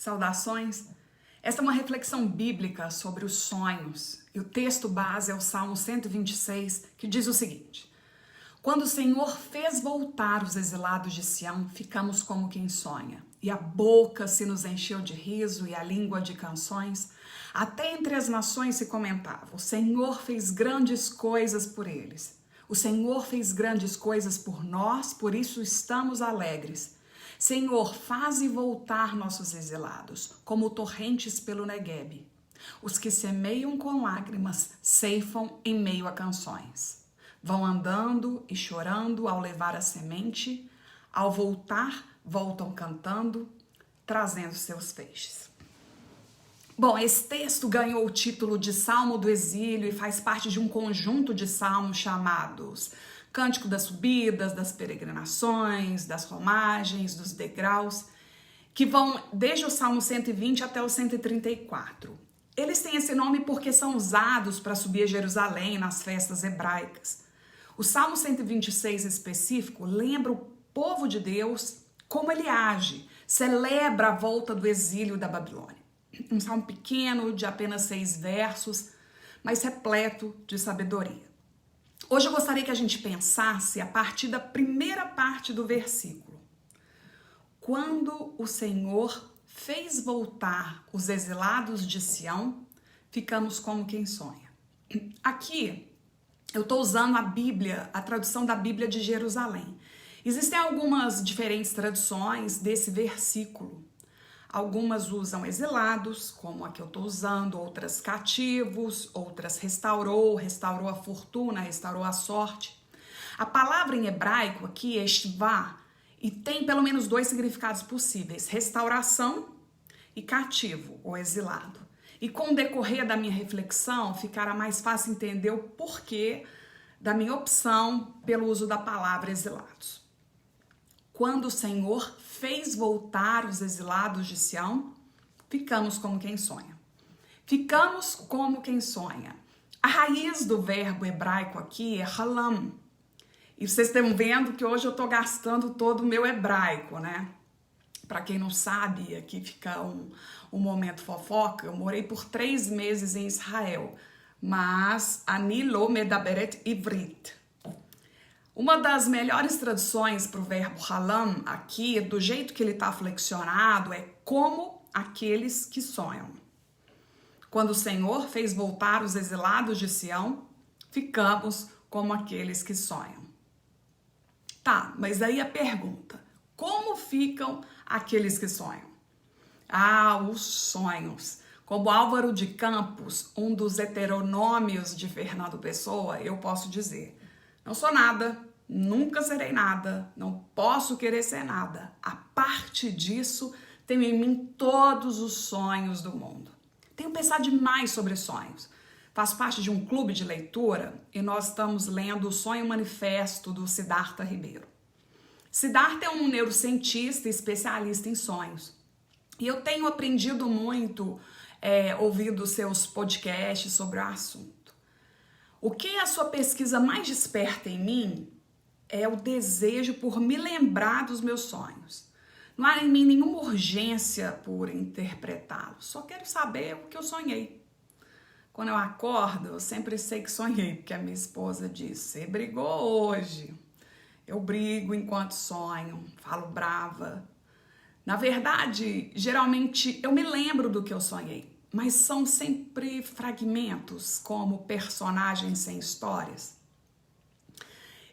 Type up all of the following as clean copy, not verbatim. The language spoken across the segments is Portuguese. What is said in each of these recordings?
Saudações! Esta é uma reflexão bíblica sobre os sonhos. E o texto base é o Salmo 126, que diz o seguinte: Quando o Senhor fez voltar os exilados de Sião, ficamos como quem sonha. E a boca se nos encheu de riso e a língua de canções. Até entre as nações se comentava: o Senhor fez grandes coisas por eles. O Senhor fez grandes coisas por nós, por isso estamos alegres. Senhor, faze voltar nossos exilados, como torrentes pelo Neguebe. Os que semeiam com lágrimas ceifam em meio a canções. Vão andando e chorando ao levar a semente, ao voltar, voltam cantando, trazendo seus feixes. Bom, esse texto ganhou o título de Salmo do Exílio e faz parte de um conjunto de salmos chamados Cântico das Subidas, das Peregrinações, das Romagens, dos Degraus, que vão desde o Salmo 120 até o 134. Eles têm esse nome porque são usados para subir a Jerusalém nas festas hebraicas. O Salmo 126 específico lembra o povo de Deus como ele age, celebra a volta do exílio da Babilônia. Um salmo pequeno, de apenas 6 versos, mas repleto de sabedoria. Hoje eu gostaria que a gente pensasse a partir da primeira parte do versículo. Quando o Senhor fez voltar os exilados de Sião, ficamos como quem sonha. Aqui eu estou usando a Bíblia, a tradução da Bíblia de Jerusalém. Existem algumas diferentes traduções desse versículo. Algumas usam exilados, como a que eu estou usando, outras cativos, outras restaurou a fortuna, restaurou a sorte. A palavra em hebraico aqui é shivá e tem pelo menos 2 significados possíveis: restauração e cativo ou exilado. E com o decorrer da minha reflexão, ficará mais fácil entender o porquê da minha opção pelo uso da palavra exilados. Quando o Senhor fez voltar os exilados de Sião, ficamos como quem sonha. Ficamos como quem sonha. A raiz do verbo hebraico aqui é halam. E vocês estão vendo que hoje eu estou gastando todo o meu hebraico, né? Para quem não sabe, aqui fica um momento fofoca. Eu morei por 3 meses em Israel, mas ani lo medaberet ivrit. Uma das melhores traduções para o verbo halam aqui, do jeito que ele está flexionado, é como aqueles que sonham. Quando o Senhor fez voltar os exilados de Sião, ficamos como aqueles que sonham. Tá, mas aí a pergunta: como ficam aqueles que sonham? Os sonhos. Como Álvaro de Campos, um dos heteronômios de Fernando Pessoa, eu posso dizer: não sou nada, nunca serei nada, não posso querer ser nada. A parte disso, tenho em mim todos os sonhos do mundo. Tenho pensado demais sobre sonhos. Faço parte de um clube de leitura e nós estamos lendo O Sonho Manifesto, do Siddhartha Ribeiro. Siddhartha é um neurocientista e especialista em sonhos. E eu tenho aprendido muito ouvindo seus podcasts sobre o assunto. O que a sua pesquisa mais desperta em mim é o desejo por me lembrar dos meus sonhos. Não há em mim nenhuma urgência por interpretá-los, só quero saber o que eu sonhei. Quando eu acordo, eu sempre sei que sonhei, porque a minha esposa diz: você brigou hoje. Eu brigo enquanto sonho, falo brava. Na verdade, geralmente eu me lembro do que eu sonhei, mas são sempre fragmentos, como personagens sem histórias.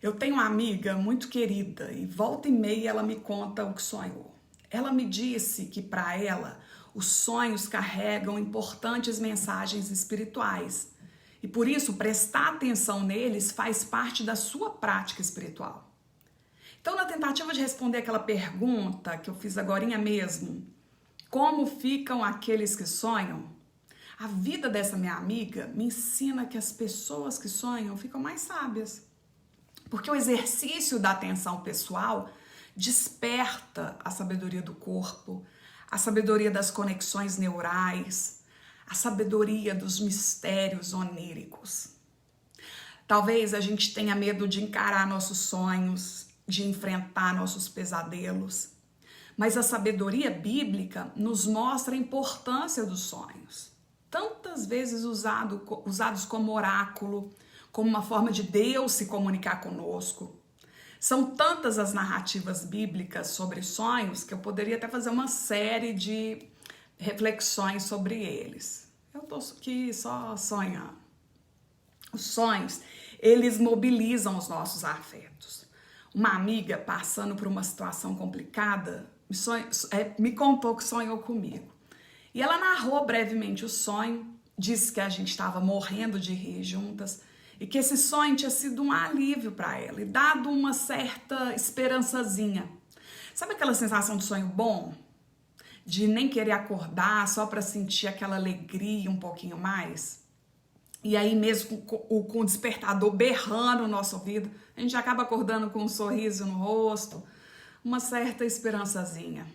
Eu tenho uma amiga muito querida e volta e meia ela me conta o que sonhou. Ela me disse que para ela os sonhos carregam importantes mensagens espirituais e por isso prestar atenção neles faz parte da sua prática espiritual. Então, na tentativa de responder aquela pergunta que eu fiz agorinha mesmo, como ficam aqueles que sonham? A vida dessa minha amiga me ensina que as pessoas que sonham ficam mais sábias. Porque o exercício da atenção pessoal desperta a sabedoria do corpo, a sabedoria das conexões neurais, a sabedoria dos mistérios oníricos. Talvez a gente tenha medo de encarar nossos sonhos, de enfrentar nossos pesadelos. Mas a sabedoria bíblica nos mostra a importância dos sonhos, tantas vezes usados como oráculo, como uma forma de Deus se comunicar conosco. São tantas as narrativas bíblicas sobre sonhos que eu poderia até fazer uma série de reflexões sobre eles. Eu tô aqui só sonhando. Os sonhos, eles mobilizam os nossos afetos. Uma amiga passando por uma situação complicada me contou que sonhou comigo. E ela narrou brevemente o sonho, disse que a gente estava morrendo de rir juntas e que esse sonho tinha sido um alívio para ela e dado uma certa esperançazinha. Sabe aquela sensação de sonho bom? De nem querer acordar só para sentir aquela alegria um pouquinho mais? E aí mesmo com o despertador berrando no nosso ouvido, a gente acaba acordando com um sorriso no rosto, uma certa esperançazinha.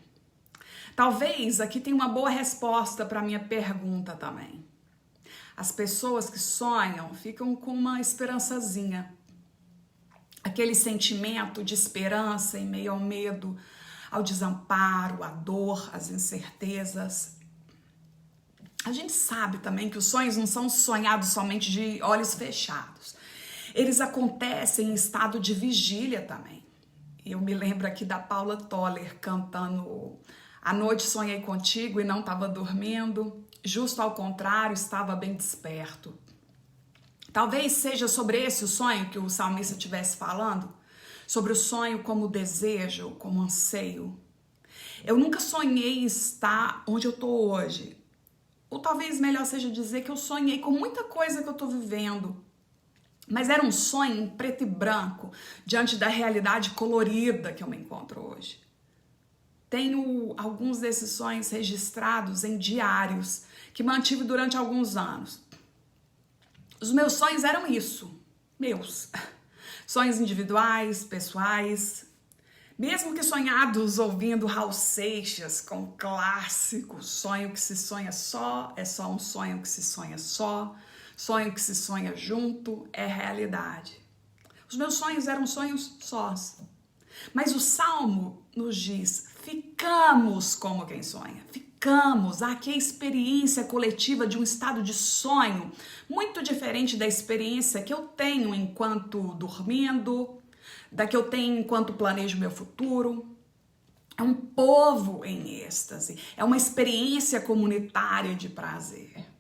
Talvez aqui tenha uma boa resposta para a minha pergunta também. As pessoas que sonham ficam com uma esperançazinha. Aquele sentimento de esperança em meio ao medo, ao desamparo, à dor, às incertezas. A gente sabe também que os sonhos não são sonhados somente de olhos fechados. Eles acontecem em estado de vigília também. Eu me lembro aqui da Paula Toller cantando "À noite sonhei contigo e não estava dormindo, justo ao contrário, estava bem desperto". Talvez seja sobre esse o sonho que o salmista estivesse falando, sobre o sonho como desejo, como anseio. Eu nunca sonhei em estar onde eu estou hoje. Ou talvez melhor seja dizer que eu sonhei com muita coisa que eu estou vivendo. Mas era um sonho em preto e branco, diante da realidade colorida que eu me encontro hoje. Tenho alguns desses sonhos registrados em diários, que mantive durante alguns anos. Os meus sonhos eram isso, meus. Sonhos individuais, pessoais, mesmo que sonhados ouvindo Raul Seixas com clássico, sonho que se sonha só, é só um sonho que se sonha só, sonho que se sonha junto, é realidade. Os meus sonhos eram sonhos sós. Mas o Salmo nos diz, ficamos como quem sonha, ficamos. Aqui a experiência coletiva de um estado de sonho, muito diferente da experiência que eu tenho enquanto dormindo, da que eu tenho enquanto planejo meu futuro. É um povo em êxtase, é uma experiência comunitária de prazer.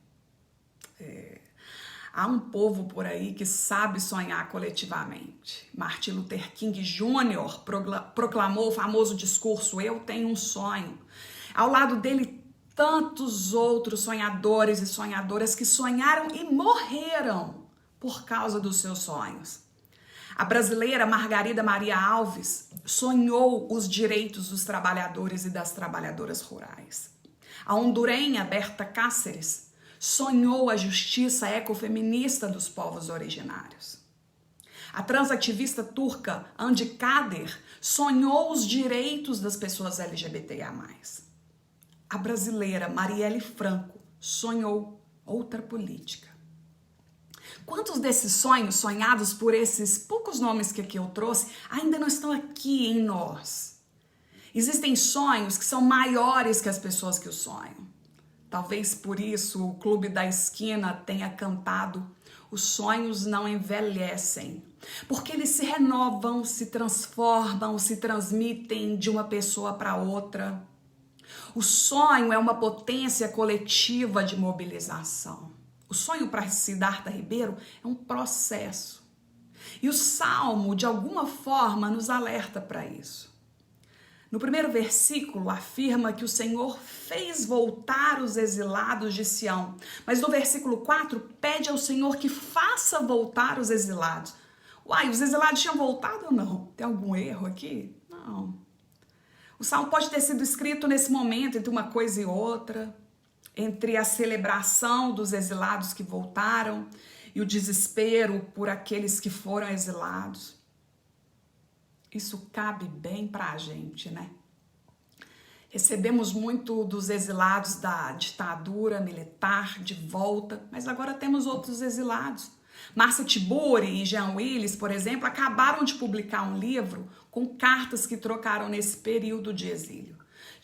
Há um povo por aí que sabe sonhar coletivamente. Martin Luther King Jr. proclamou o famoso discurso "Eu tenho um sonho". Ao lado dele, tantos outros sonhadores e sonhadoras que sonharam e morreram por causa dos seus sonhos. A brasileira Margarida Maria Alves sonhou os direitos dos trabalhadores e das trabalhadoras rurais. A hondurenha Berta Cáceres sonhou a justiça ecofeminista dos povos originários. A transativista turca Andi Kader sonhou os direitos das pessoas LGBTIA+. A brasileira Marielle Franco sonhou outra política. Quantos desses sonhos sonhados por esses poucos nomes que aqui eu trouxe ainda não estão aqui em nós? Existem sonhos que são maiores que as pessoas que os sonham. Talvez por isso o Clube da Esquina tenha cantado "Os sonhos não envelhecem", porque eles se renovam, se transformam, se transmitem de uma pessoa para outra. O sonho é uma potência coletiva de mobilização. O sonho, para Siddhartha Ribeiro, é um processo. E o Salmo, de alguma forma, nos alerta para isso. No primeiro versículo, afirma que o Senhor fez voltar os exilados de Sião. Mas no versículo 4, pede ao Senhor que faça voltar os exilados. Uai, os exilados tinham voltado ou não? Tem algum erro aqui? Não. O Salmo pode ter sido escrito nesse momento, entre uma coisa e outra, entre a celebração dos exilados que voltaram e o desespero por aqueles que foram exilados. Isso cabe bem para a gente, né? Recebemos muito dos exilados da ditadura militar de volta, mas agora temos outros exilados. Márcia Tiburi e Jean Willis, por exemplo, acabaram de publicar um livro com cartas que trocaram nesse período de exílio.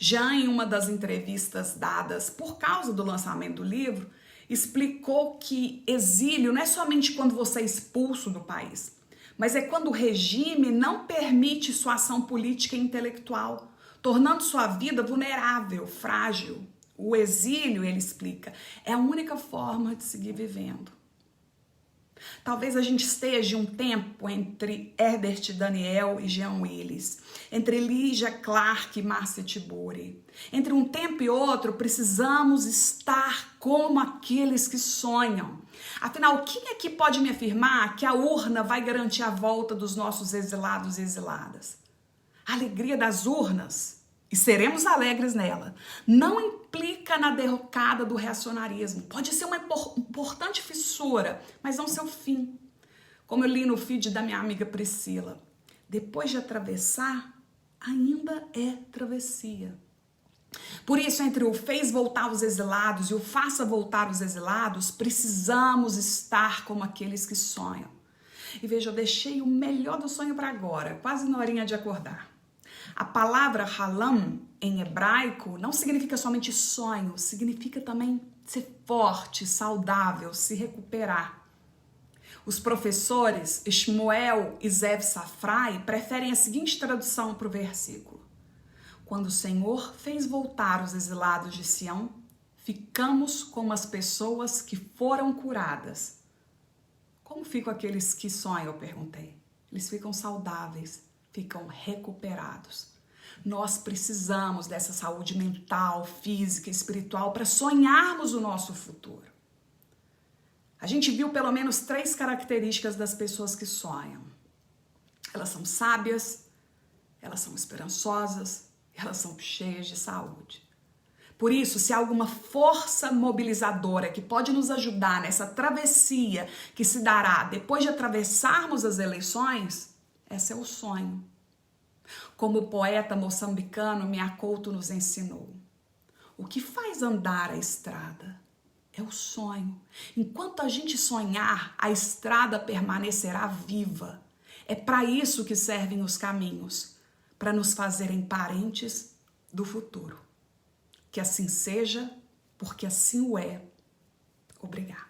Já em uma das entrevistas dadas por causa do lançamento do livro, explicou que exílio não é somente quando você é expulso do país, mas é quando o regime não permite sua ação política e intelectual, tornando sua vida vulnerável, frágil. O exílio, ele explica, é a única forma de seguir vivendo. Talvez a gente esteja um tempo entre Herbert Daniel e Jean Willis, entre Lygia Clark e Marcia Tiburi. Entre um tempo e outro, precisamos estar como aqueles que sonham. Afinal, quem aqui pode me afirmar que a urna vai garantir a volta dos nossos exilados e exiladas? A alegria das urnas, e seremos alegres nela, não implica na derrocada do reacionarismo. Pode ser uma importante fissura, mas não seu fim. Como eu li no feed da minha amiga Priscila, depois de atravessar, ainda é travessia. Por isso, entre o fez voltar os exilados e o faça voltar os exilados, precisamos estar como aqueles que sonham. E veja, eu deixei o melhor do sonho para agora, quase na horinha de acordar. A palavra halam, em hebraico, não significa somente sonho, significa também ser forte, saudável, se recuperar. Os professores Shmuel e Zev Safrai preferem a seguinte tradução para o versículo. Quando o Senhor fez voltar os exilados de Sião, ficamos como as pessoas que foram curadas. Como ficam aqueles que sonham? Eu perguntei. Eles ficam saudáveis, ficam recuperados. Nós precisamos dessa saúde mental, física, espiritual para sonharmos o nosso futuro. A gente viu pelo menos 3 características das pessoas que sonham. Elas são sábias, elas são esperançosas, elas são cheias de saúde. Por isso, se há alguma força mobilizadora que pode nos ajudar nessa travessia que se dará depois de atravessarmos as eleições, esse é o sonho. Como o poeta moçambicano Mia Couto nos ensinou, o que faz andar a estrada é o sonho. Enquanto a gente sonhar, a estrada permanecerá viva. É para isso que servem os caminhos, para nos fazerem parentes do futuro. Que assim seja, porque assim o é. Obrigada.